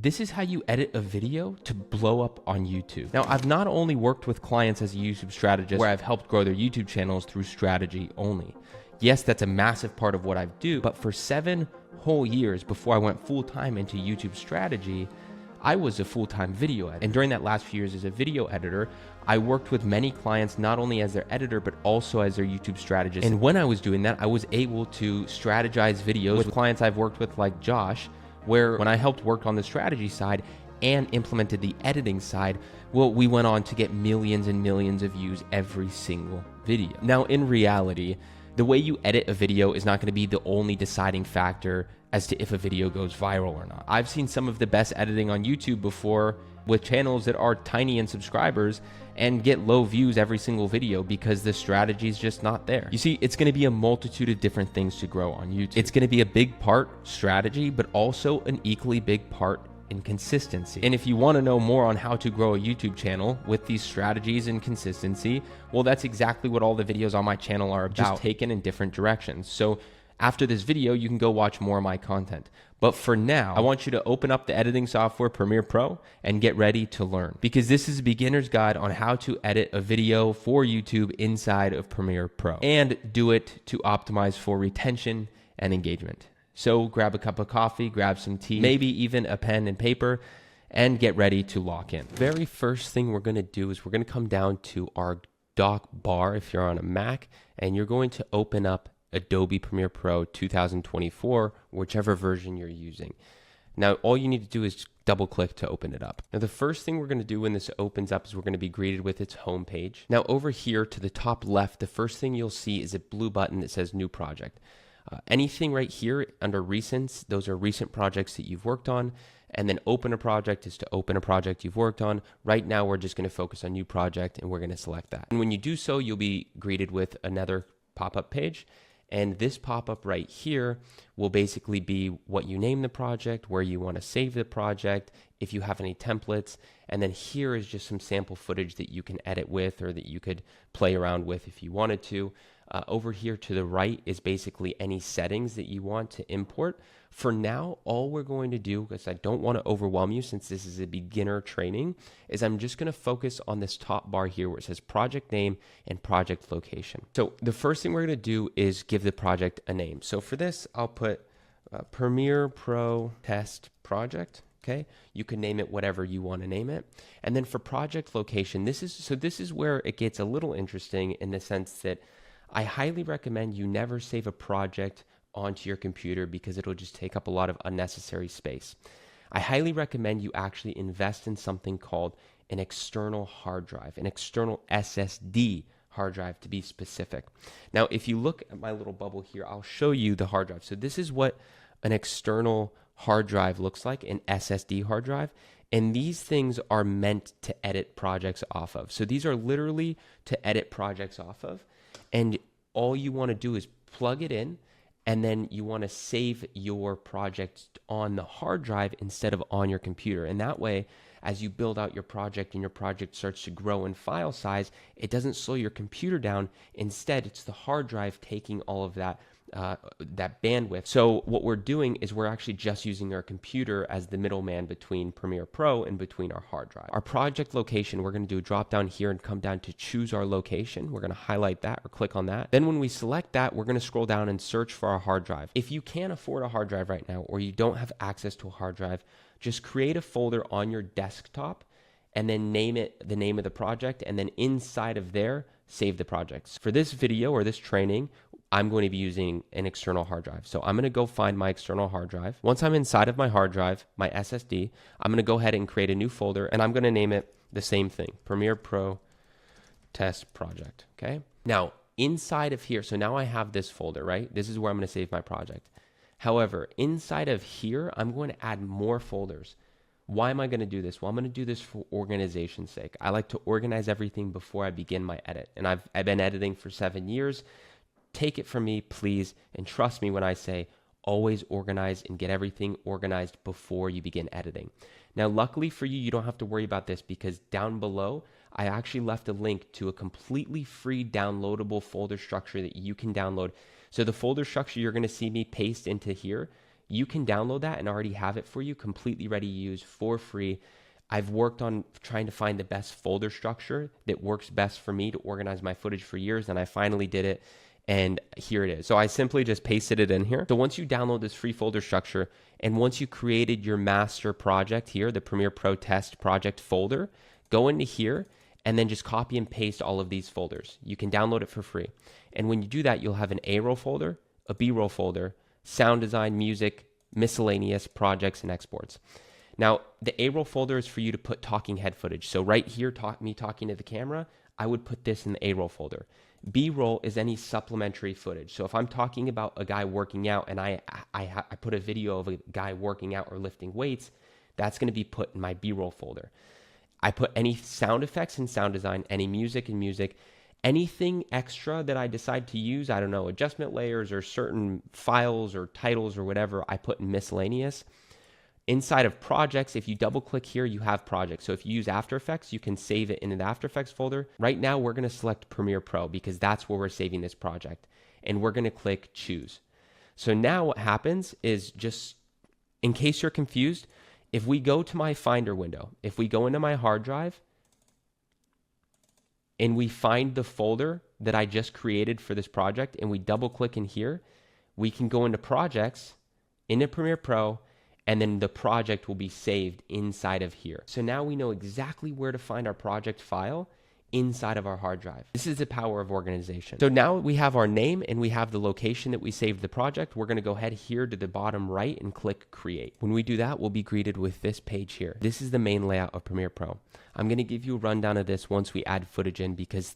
This is how you edit a video to blow up on YouTube. Now, I've not only worked with clients as a YouTube strategist where I've helped grow their YouTube channels through strategy only. Yes, that's a massive part of what I do, but for 7 whole years before I went full-time into YouTube strategy, I was a full-time video editor. And during that last few years as a video editor, I worked with many clients, not only as their editor, but also as their YouTube strategist. And when I was doing that, I was able to strategize videos with clients I've worked with like Josh, where when I helped work on the strategy side and implemented the editing side, well, we went on to get millions and millions of views every single video. Now, in reality, the way you edit a video is not going to be the only deciding factor as to if a video goes viral or not. I've seen some of the best editing on YouTube before with channels that are tiny in subscribers and get low views every single video because the strategy is just not there. You see, it's going to be a multitude of different things to grow on YouTube. It's going to be a big part strategy, but also an equally big part in consistency. And if you want to know more on how to grow a YouTube channel with these strategies and consistency, well, that's exactly what all the videos on my channel are about, just taken in different directions. So after this video, you can go watch more of my content. But for now, I want you to open up the editing software Premiere Pro and get ready to learn, because this is a beginner's guide on how to edit a video for YouTube inside of Premiere Pro and do it to optimize for retention and engagement. So grab a cup of coffee, grab some tea, maybe even a pen and paper, and get ready to lock in. Very first thing we're going to do is we're going to come down to our dock bar if you're on a Mac, and you're going to open up Adobe Premiere Pro 2024, whichever version you're using. Now, all you need to do is double click to open it up. Now, the first thing we're going to do when this opens up is we're going to be greeted with its home page. Now, over here to the top left, the first thing you'll see is a blue button that says New Project. Anything right here under Recents, those are recent projects that you've worked on. And then Open a Project is to open a project you've worked on. Right now, we're just going to focus on New Project, and we're going to select that. And when you do so, you'll be greeted with another pop-up page. And this pop-up right here will basically be what you name the project, where you want to save the project, if you have any templates. And then here is just some sample footage that you can edit with or that you could play around with if you wanted to. Over here to the right is basically any settings that you want to import. For now, all we're going to do, because I don't want to overwhelm you since this is a beginner training, is I'm just going to focus on this top bar here where it says project name and project location. So the first thing we're going to do is give the project a name. So for this, I'll put Premiere Pro Test Project. Okay, you can name it whatever you want to name it. And then for project location, this is where it gets a little interesting in the sense that I highly recommend you never save a project onto your computer because it'll just take up a lot of unnecessary space. I highly recommend you actually invest in something called an external hard drive, an external SSD hard drive to be specific. Now, if you look at my little bubble here, I'll show you the hard drive. So this is what an external hard drive looks like, an SSD hard drive. And these things are meant to edit projects off of. So these are literally to edit projects off of. And all you want to do is plug it in, and then you want to save your project on the hard drive instead of on your computer. And that way, as you build out your project and your project starts to grow in file size, it doesn't slow your computer down. Instead, it's the hard drive taking all of that bandwidth. So what we're doing is we're actually just using our computer as the middleman between Premiere Pro and between our hard drive. Our project location, we're going to do a drop down here and come down to choose our location. We're going to highlight that or click on that. Then when we select that, we're going to scroll down and search for our hard drive. If you can't afford a hard drive right now, or you don't have access to a hard drive, just create a folder on your desktop and then name it the name of the project, and then inside of there, save the projects. For this video or this training, I'm going to be using an external hard drive. So I'm going to go find my external hard drive. Once I'm inside of my hard drive, my SSD, I'm going to go ahead and create a new folder, and I'm going to name it the same thing, Premiere Pro Test Project, okay? Now, inside of here, so now I have this folder, right? This is where I'm going to save my project. However, inside of here, I'm going to add more folders. Why am I going to do this? Well, I'm going to do this for organization's sake. I like to organize everything before I begin my edit, and I've been editing for 7 years. Take it from me, please, and trust me when I say always organize and get everything organized before you begin editing. Now, luckily for you, you don't have to worry about this because down below, I actually left a link to a completely free downloadable folder structure that you can download. So the folder structure you're going to see me paste into here, you can download that and already have it for you, completely ready to use for free. I've worked on trying to find the best folder structure that works best for me to organize my footage for years, and I finally did it, and here it is. So I simply just pasted it in here. So once you download this free folder structure, and once you created your master project here, the Premiere Pro test project folder, go into here and then just copy and paste all of these folders. You can download it for free. And when you do that, you'll have an A-roll folder, a B-roll folder, sound design, music, miscellaneous, projects, and exports. Now, the A-roll folder is for you to put talking head footage. So right here, me talking to the camera, I would put this in the A-roll folder. B-roll is any supplementary footage. So if I'm talking about a guy working out and I put a video of a guy working out or lifting weights, that's going to be put in my B-roll folder. I put any sound effects in sound design, any music in music, anything extra that I decide to use, I don't know, adjustment layers or certain files or titles or whatever, I put in miscellaneous. Inside of projects, if you double click here, you have projects. So if you use After Effects, you can save it in the After Effects folder. Right now, we're going to select Premiere Pro because that's where we're saving this project. And we're going to click Choose. So now what happens is, just in case you're confused, if we go to my Finder window, if we go into my hard drive and we find the folder that I just created for this project and we double click in here, we can go into Projects, into Premiere Pro, and then the project will be saved inside of here. So now we know exactly where to find our project file inside of our hard drive. This is the power of organization. So now we have our name and we have the location that we saved the project. We're gonna go ahead here to the bottom right and click Create. When we do that, we'll be greeted with this page here. This is the main layout of Premiere Pro. I'm gonna give you a rundown of this once we add footage in, because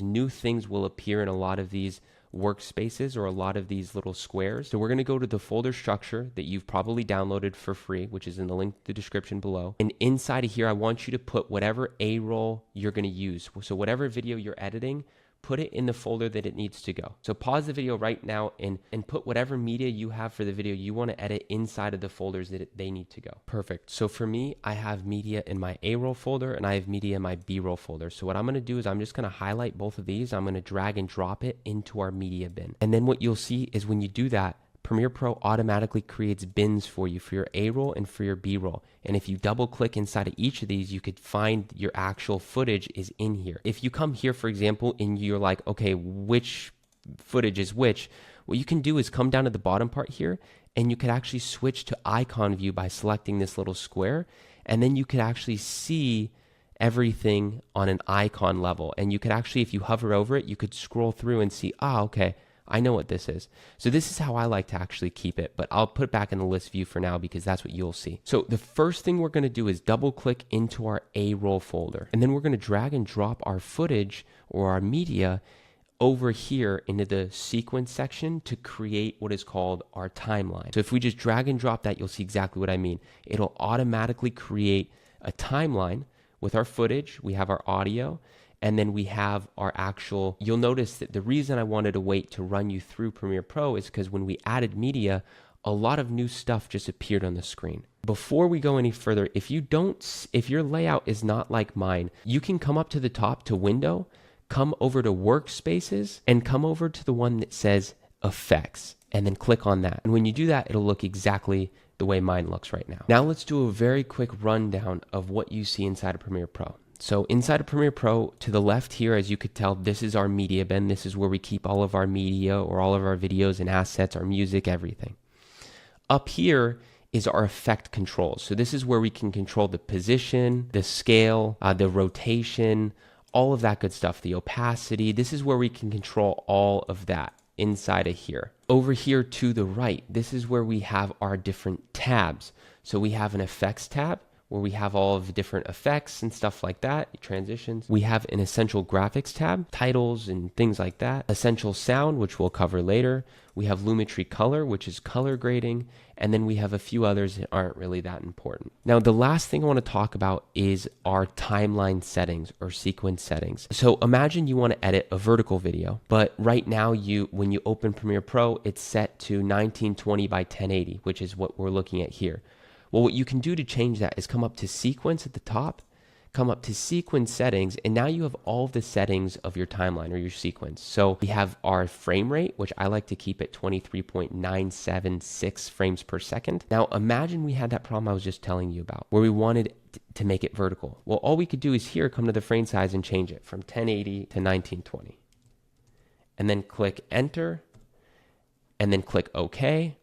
new things will appear in a lot of these workspaces or a lot of these little squares. So we're going to go to the folder structure that you've probably downloaded for free, which is in the link to the description below. And inside of here, I want you to put whatever A-roll you're going to use. So whatever video you're editing, put it in the folder that it needs to go. So pause the video right now and put whatever media you have for the video you want to edit inside of the folders that they need to go. Perfect. So for me, I have media in my A-roll folder and I have media in my B-roll folder. So what I'm going to do is I'm just going to highlight both of these. I'm going to drag and drop it into our media bin. And then what you'll see is when you do that, Premiere Pro automatically creates bins for you for your A-roll and for your B-roll. And if you double click inside of each of these, you could find your actual footage is in here. If you come here, for example, and you're like, okay, which footage is which? What you can do is come down to the bottom part here and you could actually switch to icon view by selecting this little square. And then you could actually see everything on an icon level. And you could actually, if you hover over it, you could scroll through and see, okay, I know what this is. So this is how I like to actually keep it, but I'll put it back in the list view for now because that's what you'll see. So the first thing we're going to do is double click into our A-roll folder. And then we're going to drag and drop our footage or our media over here into the sequence section to create what is called our timeline. So if we just drag and drop that, you'll see exactly what I mean. It'll automatically create a timeline with our footage. We have our audio. And then we have our actual, you'll notice that the reason I wanted to wait to run you through Premiere Pro is because when we added media, a lot of new stuff just appeared on the screen. Before we go any further, if your layout is not like mine, you can come up to the top to Window, come over to Workspaces, and come over to the one that says Effects, and then click on that. And when you do that, it'll look exactly the way mine looks right now. Now let's do a very quick rundown of what you see inside of Premiere Pro. So inside of Premiere Pro, to the left here, as you could tell, this is our media bin. This is where we keep all of our media or all of our videos and assets, our music, everything. Up here is our effect controls. So this is where we can control the position, the scale, the rotation, all of that good stuff, the opacity. This is where we can control all of that inside of here. Over here to the right, this is where we have our different tabs. So we have an effects tab, where we have all of the different effects and stuff like that, transitions. We have an essential graphics tab, titles and things like that. Essential sound, which we'll cover later. We have Lumetri color, which is color grading. And then we have a few others that aren't really that important. Now, the last thing I want to talk about is our timeline settings or sequence settings. So imagine you want to edit a vertical video, but right now when you open Premiere Pro, it's set to 1920 by 1080, which is what we're looking at here. Well, what you can do to change that is come up to sequence at the top, come up to sequence settings, and now you have all the settings of your timeline or your sequence. So we have our frame rate, which I like to keep at 23.976 frames per second. Now imagine we had that problem I was just telling you about, where we wanted to make it vertical. Well, all we could do is here come to the frame size and change it from 1080 to 1920. And then click enter, and then click OK.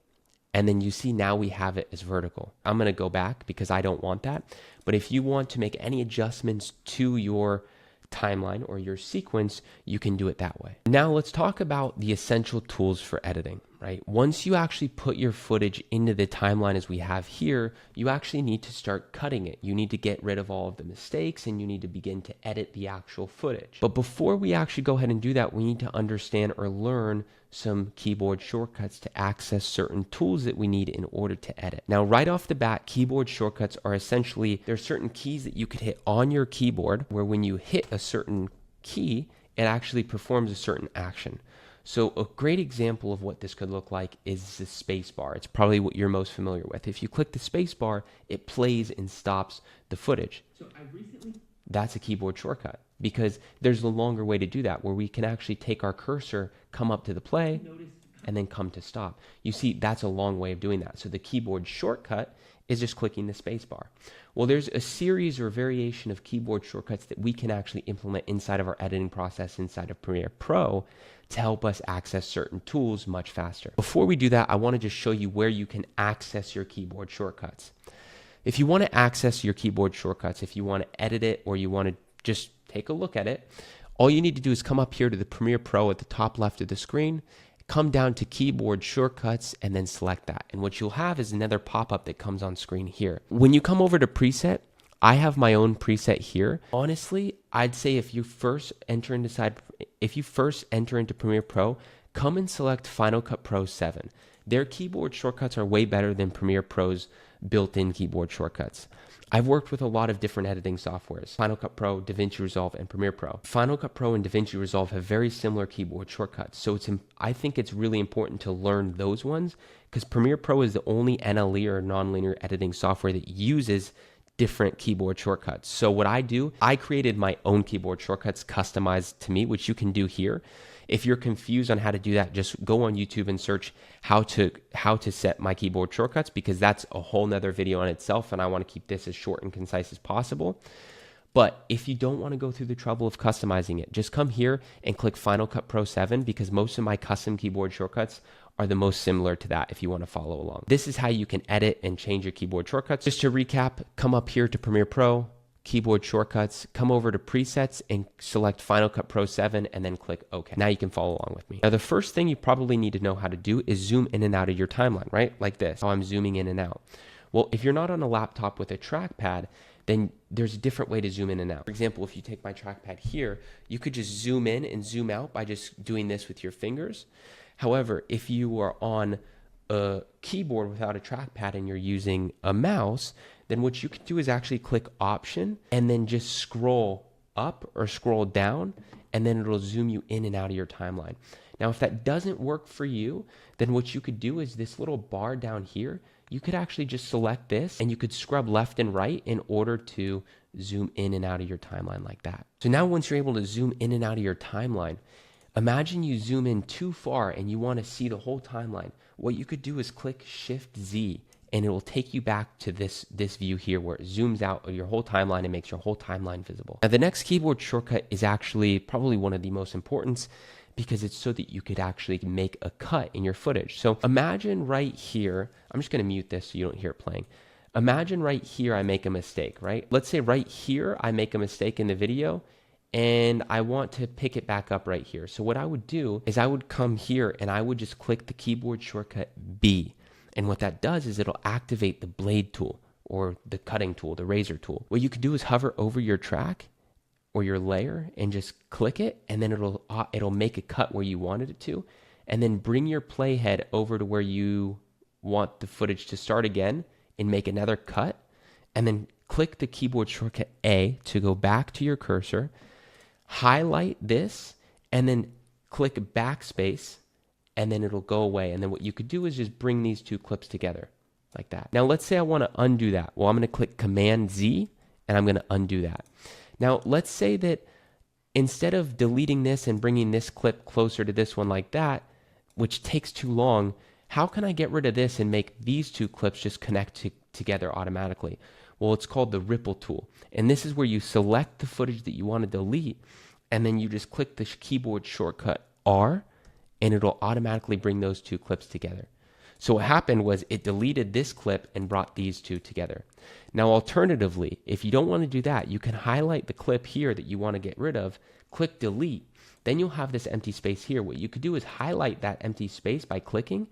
And then you see now we have it as vertical. I'm going to go back because I don't want that. But if you want to make any adjustments to your timeline or your sequence, you can do it that way. Now let's talk about the essential tools for editing, right? Once you actually put your footage into the timeline as we have here, you actually need to start cutting it. You need to get rid of all of the mistakes and you need to begin to edit the actual footage. But before we actually go ahead and do that, we need to understand or learn some keyboard shortcuts to access certain tools that we need in order to edit. Now, right off the bat, keyboard shortcuts are essentially, there are certain keys that you could hit on your keyboard where when you hit a certain key, it actually performs a certain action. So a great example of what this could look like is the space bar. It's probably what you're most familiar with. If you click the space bar, it plays and stops the footage. That's a keyboard shortcut because there's a longer way to do that where we can actually take our cursor, come up to the play, and then come to stop. You see, that's a long way of doing that. So the keyboard shortcut is just clicking the space bar. Well, there's a series or variation of keyboard shortcuts that we can actually implement inside of our editing process inside of Premiere Pro to help us access certain tools much faster. Before we do that, I want to just show you where you can access your keyboard shortcuts. If you want to access your keyboard shortcuts, if you want to edit it or you want to just take a look at it, all you need to do is come up here to the Premiere Pro at the top left of the screen, come down to keyboard shortcuts, and then select that. And what you'll have is another pop-up that comes on screen here. When you come over to preset, I have my own preset here. Honestly, I'd say if you first enter into Premiere Pro, come and select Final Cut Pro 7. Their keyboard shortcuts are way better than Premiere Pro's built-in keyboard shortcuts. I've worked with a lot of different editing softwares: Final Cut Pro, DaVinci Resolve, and Premiere Pro. Final Cut Pro and DaVinci Resolve have very similar keyboard shortcuts, so I think it's really important to learn those ones because Premiere Pro is the only NLE or nonlinear editing software that uses different keyboard shortcuts. So what I do, I created my own keyboard shortcuts customized to me, which you can do here. If you're confused on how to do that, just go on YouTube and search how to set my keyboard shortcuts, because that's a whole nother video on itself, and I want to keep this as short and concise as possible. But if you don't want to go through the trouble of customizing it, just come here and click Final Cut Pro 7, because most of my custom keyboard shortcuts are the most similar to that if you want to follow along. This is how you can edit and change your keyboard shortcuts. Just to recap, come up here to Premiere Pro, keyboard shortcuts, come over to presets and select Final Cut Pro 7 and then click OK. Now you can follow along with me. Now the first thing you probably need to know how to do is zoom in and out of your timeline, right? Like this, how I'm zooming in and out. Well, if you're not on a laptop with a trackpad, then there's a different way to zoom in and out. For example, if you take my trackpad here, you could just zoom in and zoom out by just doing this with your fingers. However, if you are on a keyboard without a trackpad and you're using a mouse, then what you can do is actually click Option and then just scroll up or scroll down, and then it'll zoom you in and out of your timeline. Now, if that doesn't work for you, then what you could do is this little bar down here, you could actually just select this and you could scrub left and right in order to zoom in and out of your timeline like that. So now once you're able to zoom in and out of your timeline, imagine you zoom in too far and you want to see the whole timeline. What you could do is click Shift Z and it will take you back to this view here where it zooms out of your whole timeline and makes your whole timeline visible. Now the next keyboard shortcut is actually probably one of the most important, because it's so that you could actually make a cut in your footage. So imagine right here, I'm just going to mute this so you don't hear it playing. Imagine right here I make a mistake, right? Let's say right here I make a mistake in the video and I want to pick it back up right here. So what I would do is I would come here and I would just click the keyboard shortcut B. And what that does is it'll activate the blade tool or the cutting tool, the razor tool. What you can do is hover over your track or your layer and just click it, and then it'll make a cut where you wanted it to, and then bring your playhead over to where you want the footage to start again and make another cut, and then click the keyboard shortcut A to go back to your cursor, highlight this, and then click backspace, and then it'll go away. And then what you could do is just bring these two clips together like that. Now let's say I want to undo that. Well, I'm going to click Command Z and I'm going to undo that. Now, let's say that instead of deleting this and bringing this clip closer to this one like that, which takes too long, how can I get rid of this and make these two clips just connect together automatically? Well, it's called the ripple tool. And this is where you select the footage that you want to delete, and then you just click the keyboard shortcut R, and it'll automatically bring those two clips together. So what happened was it deleted this clip and brought these two together. Now, alternatively, if you don't want to do that, you can highlight the clip here that you want to get rid of, click delete, then you'll have this empty space here. What you could do is highlight that empty space by clicking,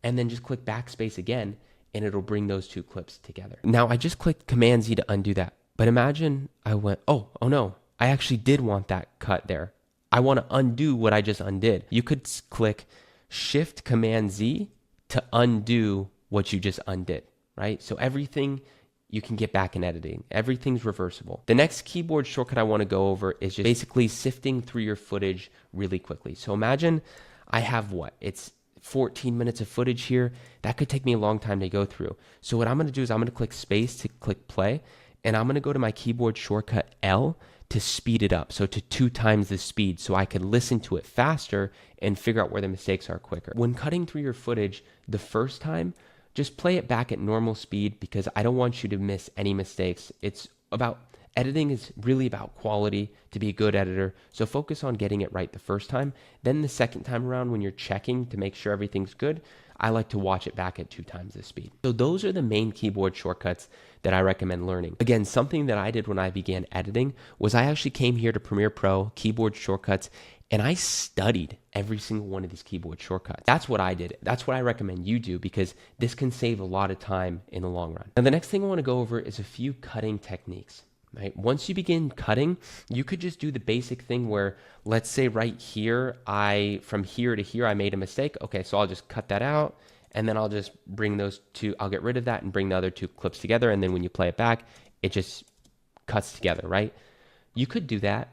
and then just click backspace again, and it'll bring those two clips together. Now, I just clicked Command Z to undo that, but imagine I went, oh no, I actually did want that cut there. I want to undo what I just undid. You could click Shift Command Z to undo what you just undid, right? So everything you can get back in editing. Everything's reversible. The next keyboard shortcut I want to go over is just basically sifting through your footage really quickly. So imagine I have it's 14 minutes of footage here. That could take me a long time to go through. So what I'm going to do is I'm going to click space to click play, and I'm going to go to my keyboard shortcut L to speed it up. So to 2 times the speed, so I can listen to it faster and figure out where the mistakes are quicker. When cutting through your footage the first time, just play it back at normal speed because I don't want you to miss any mistakes. Editing is really about quality to be a good editor. So focus on getting it right the first time. Then the second time around when you're checking to make sure everything's good, I like to watch it back at 2 times the speed. So those are the main keyboard shortcuts that I recommend learning. Again, something that I did when I began editing was I actually came here to Premiere Pro, keyboard shortcuts, and I studied every single one of these keyboard shortcuts. That's what I did. That's what I recommend you do because this can save a lot of time in the long run. Now, the next thing I want to go over is a few cutting techniques. Right? Once you begin cutting, you could just do the basic thing where, let's say right here, from here to here, I made a mistake. Okay, so I'll just cut that out, and then I'll just bring those two, I'll get rid of that and bring the other two clips together, and then when you play it back, it just cuts together, right? You could do that,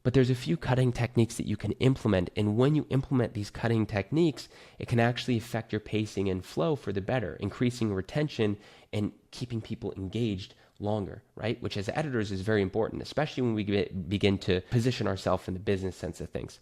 but there's a few cutting techniques that you can implement, and when you implement these cutting techniques, it can actually affect your pacing and flow for the better, increasing retention and keeping people engaged longer, right? Which as editors is very important, especially when we begin to position ourselves in the business sense of things.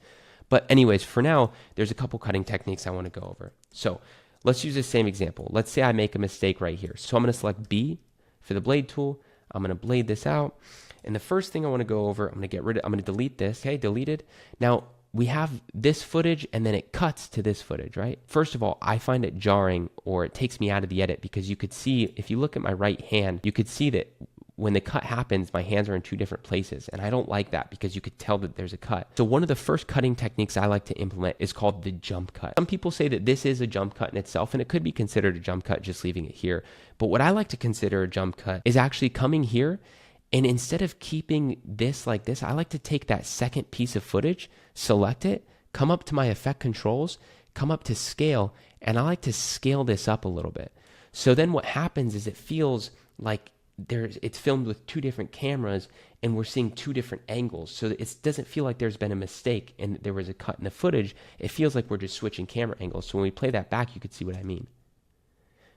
But anyways, for now, there's a couple cutting techniques I want to go over. So let's use the same example. Let's say I make a mistake right here. So I'm going to select B for the blade tool. I'm going to blade this out. And the first thing I want to go over, I'm going to delete this. Okay, deleted. Now we have this footage and then it cuts to this footage, right? First of all, I find it jarring, or it takes me out of the edit, because you could see, if you look at my right hand, you could see that when the cut happens, my hands are in 2 different places. And I don't like that because you could tell that there's a cut. So one of the first cutting techniques I like to implement is called the jump cut. Some people say that this is a jump cut in itself, and it could be considered a jump cut just leaving it here. But what I like to consider a jump cut is actually coming here, and instead of keeping this like this, I like to take that second piece of footage, select it, come up to my effect controls, come up to scale, and I like to scale this up a little bit. So then what happens is it feels like it's filmed with 2 different cameras and we're seeing 2 different angles. So it doesn't feel like there's been a mistake and there was a cut in the footage. It feels like we're just switching camera angles. So when we play that back, you could see what I mean.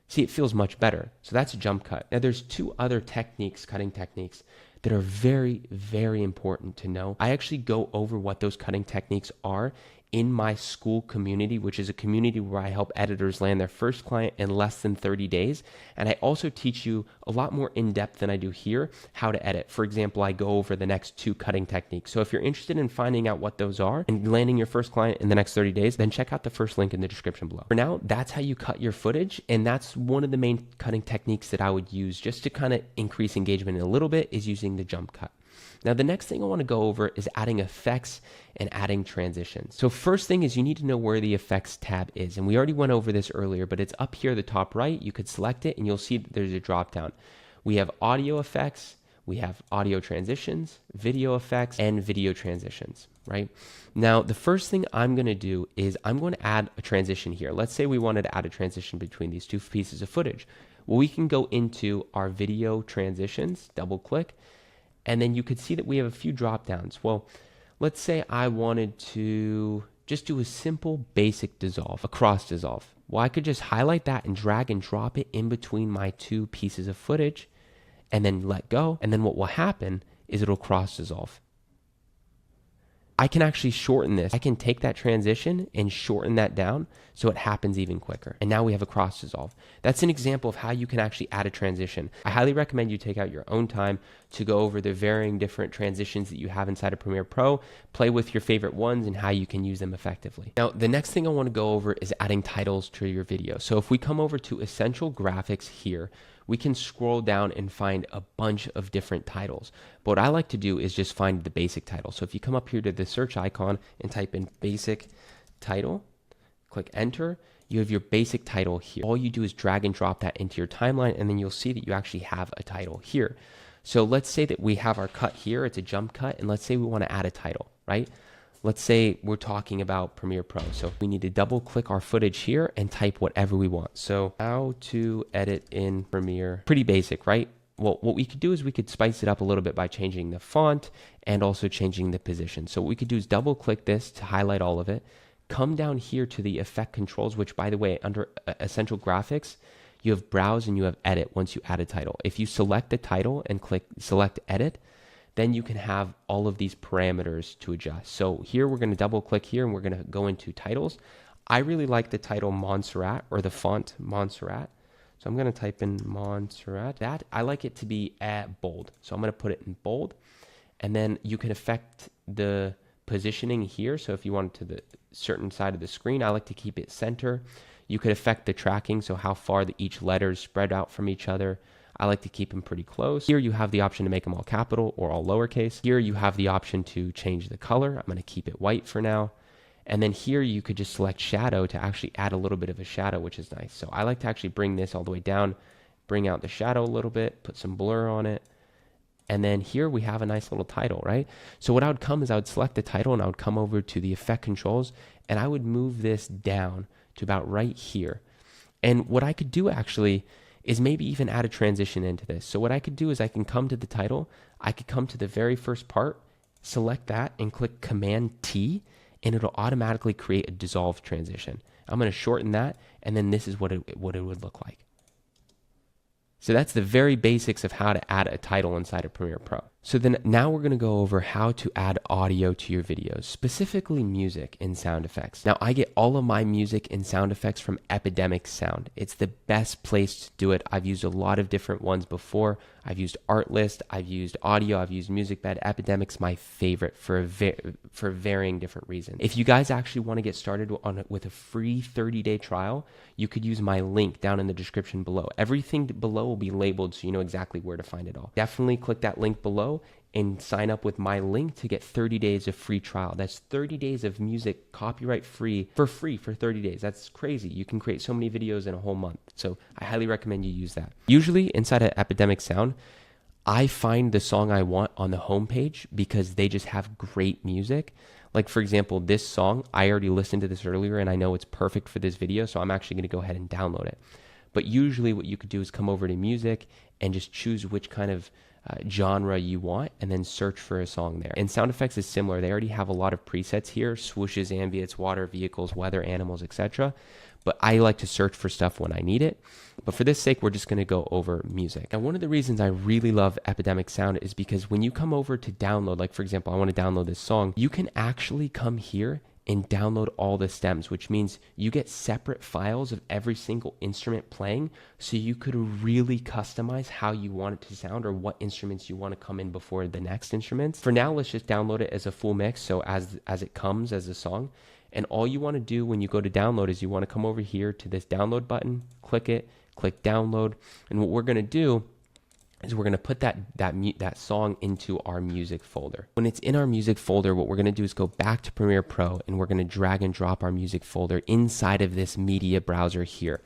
See, it feels much better. So that's a jump cut. Now there's 2 other techniques, cutting techniques, that are very, very important to know. I actually go over what those cutting techniques are in my school community, which is a community where I help editors land their first client in less than 30 days. And I also teach you a lot more in depth than I do here, how to edit. For example, I go over the next 2 cutting techniques. So if you're interested in finding out what those are and landing your first client in the next 30 days, then check out the first link in the description below. For now, that's how you cut your footage. And that's one of the main cutting techniques that I would use just to kind of increase engagement a little bit, is using the jump cut. Now, the next thing I want to go over is adding effects and adding transitions. So first thing is you need to know where the effects tab is. And we already went over this earlier, but it's up here at the top right. You could select it and you'll see that there's a drop down. We have audio effects, we have audio transitions, video effects, and video transitions, right? Now, the first thing I'm going to do is I'm going to add a transition here. Let's say we wanted to add a transition between these 2 pieces of footage. Well, we can go into our video transitions, double click, and then you could see that we have a few drop downs. Well, let's say I wanted to just do a simple basic dissolve, a cross dissolve. Well, I could just highlight that and drag and drop it in between my 2 pieces of footage, and then let go. And then what will happen is it'll cross dissolve. I can actually shorten this. I can take that transition and shorten that down so it happens even quicker. And now we have a cross dissolve. That's an example of how you can actually add a transition. I highly recommend you take out your own time to go over the varying different transitions that you have inside of Premiere Pro, play with your favorite ones and how you can use them effectively. Now, the next thing I want to go over is adding titles to your video. So if we come over to Essential Graphics here, we can scroll down and find a bunch of different titles. But what I like to do is just find the basic title. So if you come up here to the search icon and type in basic title, click enter, you have your basic title here. All you do is drag and drop that into your timeline, and then you'll see that you actually have a title here. So let's say that we have our cut here, it's a jump cut, and let's say we want to add a title, right? Let's say we're talking about Premiere Pro. So we need to double click our footage here and type whatever we want. So how to edit in Premiere, pretty basic, right? Well, what we could do is we could spice it up a little bit by changing the font and also changing the position. So what we could do is double click this to highlight all of it. Come down here to the effect controls, which by the way, under Essential Graphics, you have browse and you have edit once you add a title. If you select the title and select edit, then you can have all of these parameters to adjust. So here we're going to double click here and we're going to go into titles. I really like the title Montserrat, or the font Montserrat. So I'm going to type in Montserrat. That I like it to be bold. So I'm going to put it in bold. And then you can affect the positioning here. So if you want it to the certain side of the screen, I like to keep it center. You could affect the tracking, so how far each letter is spread out from each other. I like to keep them pretty close. Here you have the option to make them all capital or all lowercase. Here you have the option to change the color. I'm going to keep it white for now. And then here you could just select shadow to actually add a little bit of a shadow, which is nice. So I like to actually bring this all the way down, bring out the shadow a little bit, put some blur on it. And then here we have a nice little title, right? So what I would come is I would select the title and I would come over to the effect controls and I would move this down to about right here. And what I could do actually is maybe even add a transition into this. So what I could do is I can come to the title, I could come to the very first part, select that and click Command T, and it'll automatically create a dissolve transition. I'm going to shorten that, and then this is what it would look like. So that's the very basics of how to add a title inside of Premiere Pro. So then now we're going to go over how to add audio to your videos, specifically music and sound effects. Now I get all of my music and sound effects from Epidemic Sound. It's the best place to do it. I've used a lot of different ones before. I've used Artlist, I've used Audio, I've used MusicBed. Epidemic's my favorite for varying different reasons. If you guys actually want to get started with a free 30-day trial, you could use my link down in the description below. Everything below will be labeled so you know exactly where to find it all. Definitely click that link below and sign up with my link to get 30 days of free trial. That's 30 days of music copyright free for 30 days. That's crazy. You can create so many videos in a whole month. So I highly recommend you use that. Usually inside of Epidemic Sound, I find the song I want on the homepage because they just have great music. Like for example, this song, I already listened to this earlier and I know it's perfect for this video. So I'm actually going to go ahead and download it. But usually what you could do is come over to music and just choose which kind of genre you want and then search for a song there. And sound effects is similar. They already have a lot of presets here, swooshes, ambience, water, vehicles, weather, animals, etc. But I like to search for stuff when I need it. But for this sake, we're just going to go over music. And one of the reasons I really love Epidemic Sound is because when you come over to download, like for example, I want to download this song, you can actually come here and download all the stems, which means you get separate files of every single instrument playing, so you could really customize how you want it to sound or what instruments you want to come in before the next instruments. For now, let's just download it as a full mix, so as it comes as a song. And all you want to do when you go to download is you want to come over here to this download button, click it, click download, and what we're going to do is we're going to put that song into our music folder. When it's in our music folder, what we're going to do is go back to Premiere Pro and we're going to drag and drop our music folder inside of this media browser here.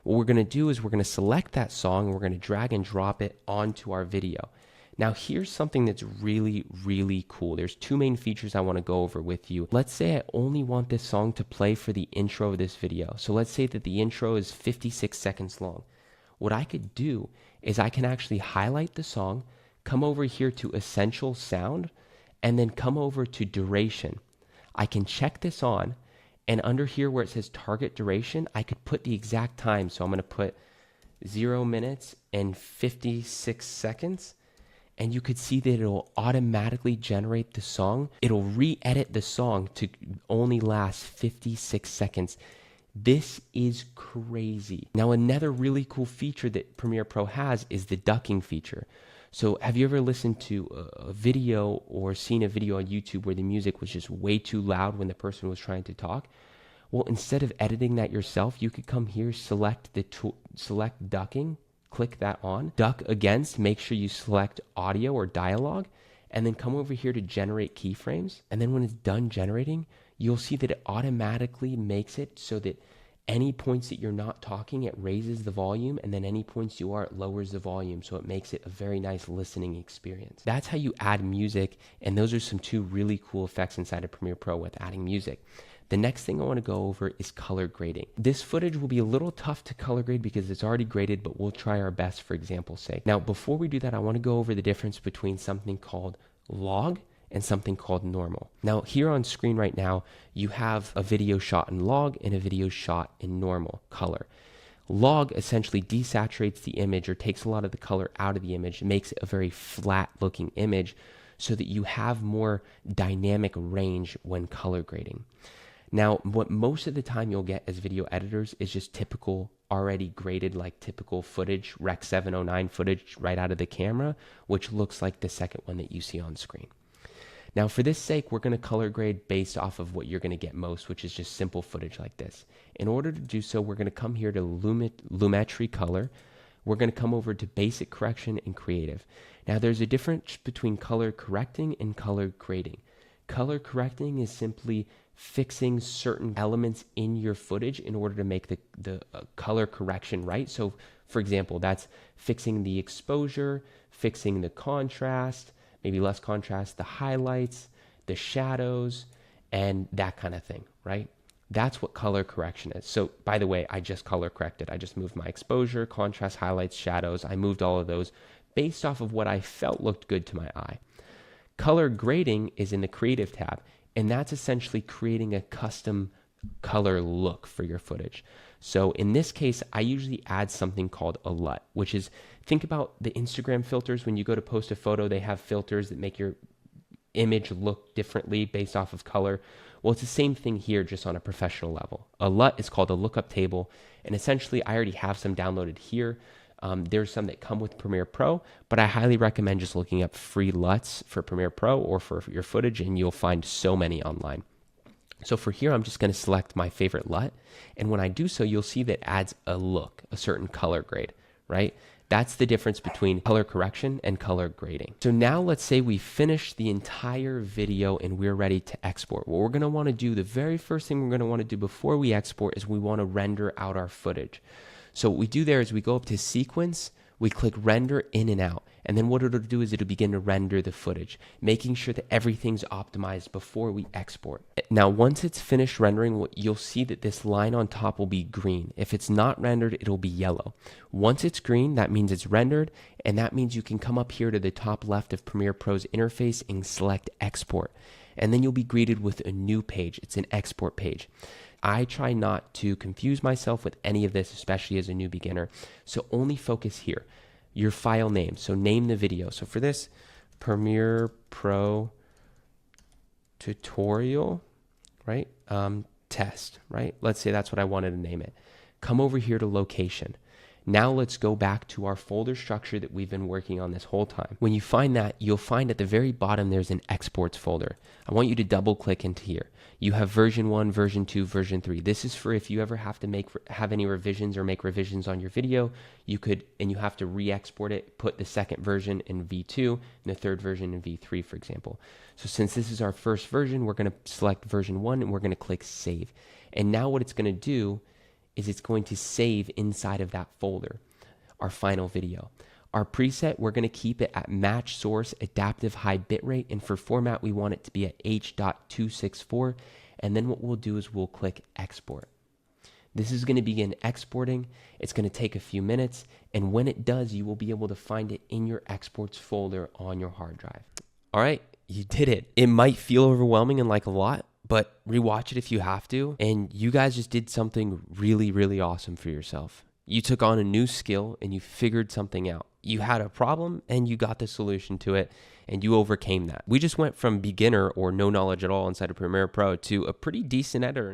What we're going to do is we're going to select that song and we're going to drag and drop it onto our video. Now here's something that's really, really cool. There's two main features I want to go over with you. Let's say I only want this song to play for the intro of this video. So let's say that the intro is 56 seconds long. What I could do is I can actually highlight the song, come over here to Essential Sound, and then come over to Duration. I can check this on, and under here where it says Target Duration, I could put the exact time. So I'm going to put 0 minutes and 56 seconds. And you could see that it'll automatically generate the song. It'll re-edit the song to only last 56 seconds. This is crazy. Now, another really cool feature that Premiere Pro has is the ducking feature. So have you ever listened to a video or seen a video on YouTube where the music was just way too loud when the person was trying to talk? Well, instead of editing that yourself, you could come here, select ducking, click that on, duck against, make sure you select audio or dialogue, and then come over here to generate keyframes. And then when it's done generating, you'll see that it automatically makes it so that any points that you're not talking, it raises the volume, and then any points you are, it lowers the volume. So it makes it a very nice listening experience. That's how you add music, and those are some two really cool effects inside of Premiere Pro with adding music. The next thing I want to go over is color grading. This footage will be a little tough to color grade because it's already graded, but we'll try our best for example's sake. Now, before we do that, I want to go over the difference between something called log and something called normal. Now, here on screen right now, you have a video shot in log and a video shot in normal color. Log essentially desaturates the image or takes a lot of the color out of the image. It makes it a very flat looking image so that you have more dynamic range when color grading. Now, what most of the time you'll get as video editors is just typical already graded, like typical footage, Rec 709 footage right out of the camera, which looks like the second one that you see on screen. Now, for this sake, we're going to color grade based off of what you're going to get most, which is just simple footage like this. In order to do so, we're going to come here to Lumetri Color. We're going to come over to Basic Correction and Creative. Now, there's a difference between color correcting and color grading. Color correcting is simply fixing certain elements in your footage in order to make the color correction right. So, for example, that's fixing the exposure, fixing the contrast, maybe less contrast, the highlights, the shadows, and that kind of thing, right? That's what color correction is. So, by the way, I just color corrected. I just moved my exposure, contrast, highlights, shadows. I moved all of those based off of what I felt looked good to my eye. Color grading is in the Creative tab, and that's essentially creating a custom color look for your footage. So in this case, I usually add something called a LUT, which is, think about the Instagram filters. When you go to post a photo, they have filters that make your image look differently based off of color. Well, it's the same thing here, just on a professional level. A LUT is called a lookup table, and essentially I already have some downloaded here. There's some that come with Premiere Pro, but I highly recommend just looking up free LUTs for Premiere Pro or for your footage, and you'll find so many online. So for here, I'm just going to select my favorite LUT, and when I do so, you'll see that it adds a look, a certain color grade, right? That's the difference between color correction and color grading. So now let's say we finished the entire video and we're ready to export. What we're going to want to do, the very first thing we're going to want to do before we export is we want to render out our footage. So what we do there is we go up to sequence, we click render in and out, and then what it'll do is it'll begin to render the footage, making sure that everything's optimized before we export. Now, once it's finished rendering, you'll see that this line on top will be green. If it's not rendered, it'll be yellow. Once it's green, that means it's rendered, and that means you can come up here to the top left of Premiere Pro's interface and select export. And then you'll be greeted with a new page. It's an export page. I try not to confuse myself with any of this, especially as a new beginner. So only focus here, your file name. So name the video. So for this, Premiere Pro tutorial, right? Test, right? Let's say that's what I wanted to name it. Come over here to location. Now let's go back to our folder structure that we've been working on this whole time. When you find that, you'll find at the very bottom there's an exports folder. I want you to double click into here. You have version 1, version 2, version 3. This is for if you ever have to have any revisions or make revisions on your video, you have to re-export it, put the second version in V2 and the third version in V3, for example. So since this is our first version, we're going to select version 1 and we're going to click save. And now what it's going to do is it's going to save inside of that folder our final video. Our preset, we're going to keep it at match source adaptive high bitrate, and for format we want it to be at H.264, and then what we'll do is we'll click export. This is going to begin exporting. It's going to take a few minutes, and when it does, you will be able to find it in your exports folder on your hard drive. All right, you did it. It might feel overwhelming and like a lot, but rewatch it if you have to. And you guys just did something really, really awesome for yourself. You took on a new skill and you figured something out. You had a problem and you got the solution to it and you overcame that. We just went from beginner or no knowledge at all inside of Premiere Pro to a pretty decent editor.